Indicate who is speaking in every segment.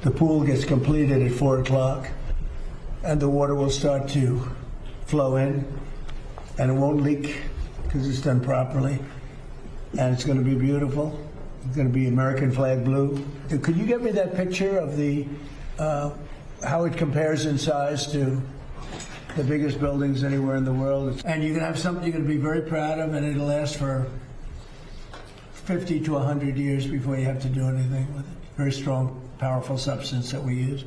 Speaker 1: The pool gets completed at 4 o'clock, and the water will start to flow in, and it won't leak because it's done properly, and it's going to be beautiful. It's going to be American flag blue. Could you get me that picture of the how it compares in size to the biggest buildings anywhere in the world? And you're going to have something you're going to be very proud of, and it'll last for 50 to 100 years before you have to do anything with it. Very strong, powerful substance that we use.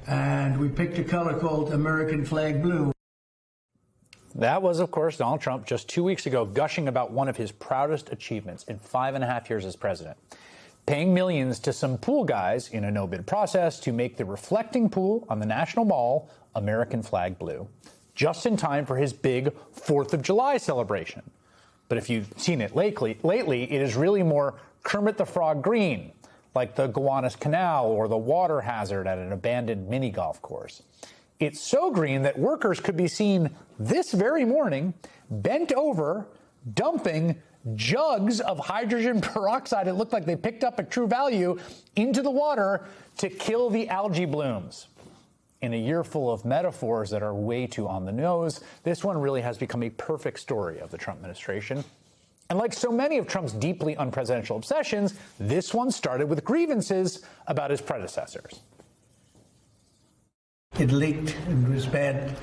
Speaker 1: And we picked a color called American flag blue.
Speaker 2: That was, of course, Donald Trump just 2 weeks ago gushing about one of his proudest achievements in 5.5 years as president, paying millions to some pool guys in a no-bid process to make the reflecting pool on the National Mall American flag blue, just in time for his big 4th of July celebration. But if you've seen it lately, it is really more Kermit the Frog green, like the Gowanus Canal or the water hazard at an abandoned mini golf course. It's so green that workers could be seen this very morning bent over, dumping jugs of hydrogen peroxide, it looked like they picked up at True Value, into the water to kill the algae blooms. In a year full of metaphors that are way too on the nose, this one really has become a perfect story of the Trump administration. And like so many of Trump's deeply unpresidential obsessions, this one started with grievances about his predecessors.
Speaker 1: It leaked and it was bad,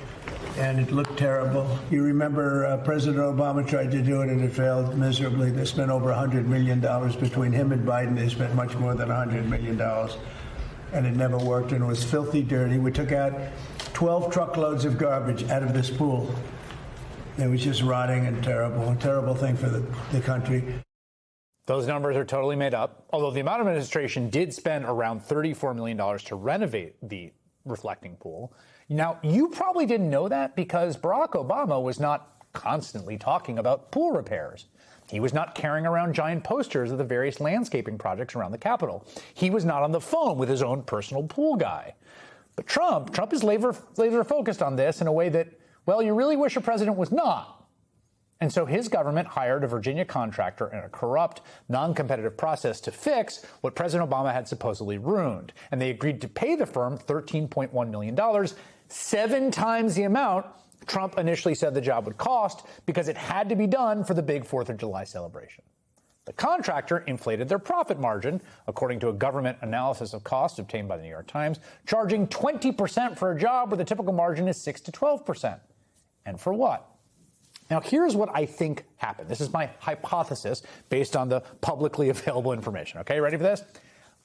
Speaker 1: and it looked terrible. You remember President Obama tried to do it, and it failed miserably. They spent over $100 million between him and Biden. They spent much more than $100 million, and it never worked, and it was filthy dirty. We took out 12 truckloads of garbage out of this pool. It was just rotting and terrible, a terrible thing for the country.
Speaker 2: Those numbers are totally made up, although the amount of administration did spend around $34 million to renovate the reflecting pool. Now, you probably didn't know that because Barack Obama was not constantly talking about pool repairs. He was not carrying around giant posters of the various landscaping projects around the Capitol. He was not on the phone with his own personal pool guy. But Trump is laser focused on this in a way that, well, you really wish a president was not. And so his government hired a Virginia contractor in a corrupt, non-competitive process to fix what President Obama had supposedly ruined. And they agreed to pay the firm $13.1 million, 7 times the amount Trump initially said the job would cost, because it had to be done for the big 4th of July celebration. The contractor inflated their profit margin, according to a government analysis of cost obtained by the New York Times, charging 20% for a job where the typical margin is 6 to 12%. And for what? Now, here's what I think happened. This is my hypothesis based on the publicly available information. Okay, ready for this?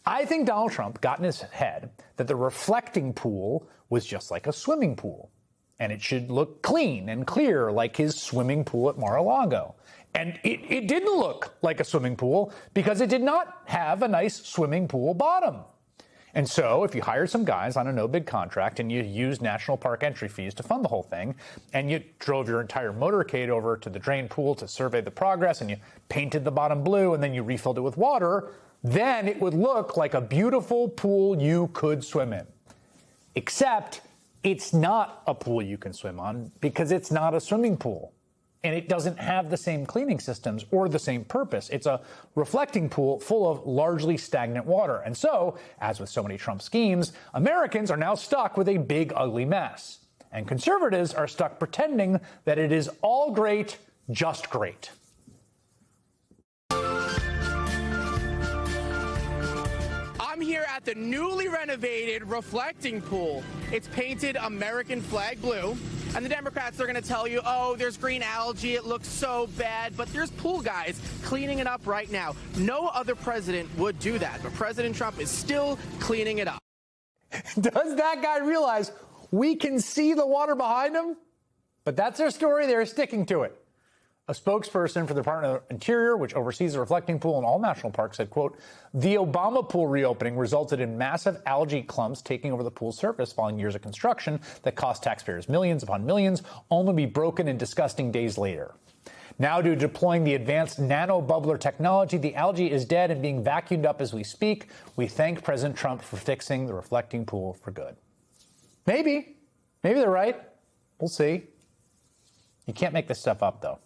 Speaker 2: I think Donald Trump got in his head that the reflecting pool was just like a swimming pool, and it should look clean and clear like his swimming pool at Mar-a-Lago. And it didn't look like a swimming pool because it did not have a nice swimming pool bottom. And so if you hired some guys on a no-bid contract and you used national park entry fees to fund the whole thing, and you drove your entire motorcade over to the drain pool to survey the progress, and you painted the bottom blue, and then you refilled it with water, then it would look like a beautiful pool you could swim in. Except it's not a pool you can swim on because it's not a swimming pool. And it doesn't have the same cleaning systems or the same purpose. It's a reflecting pool full of largely stagnant water. And so, as with so many Trump schemes, Americans are now stuck with a big, ugly mess. And conservatives are stuck pretending that it is all great, just great.
Speaker 3: I'm here at the newly renovated reflecting pool. It's painted American flag blue. And the Democrats are going to tell you, oh, there's green algae, it looks so bad. But there's pool guys cleaning it up right now. No other president would do that. But President Trump is still cleaning it up.
Speaker 2: Does that guy realize we can see the water behind him? But that's their story. They're sticking to it. A spokesperson for the Department of Interior, which oversees the reflecting pool in all national parks, said, quote, the Obama pool reopening resulted in massive algae clumps taking over the pool's surface following years of construction that cost taxpayers millions upon millions, only to be broken in disgusting days later. Now, due to deploying the advanced nano-bubbler technology, the algae is dead and being vacuumed up as we speak. We thank President Trump for fixing the reflecting pool for good. Maybe they're right. We'll see. You can't make this stuff up, though.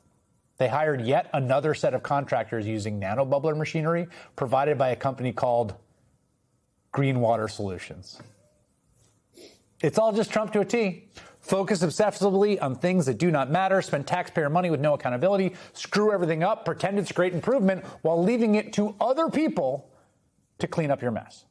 Speaker 2: They hired yet another set of contractors using nano-bubbler machinery provided by a company called green water solutions. It's all just Trump to a T. Focus obsessively on things that do not matter, spend taxpayer money with no accountability, screw everything up, pretend it's great improvement while leaving it to other people to clean up your mess.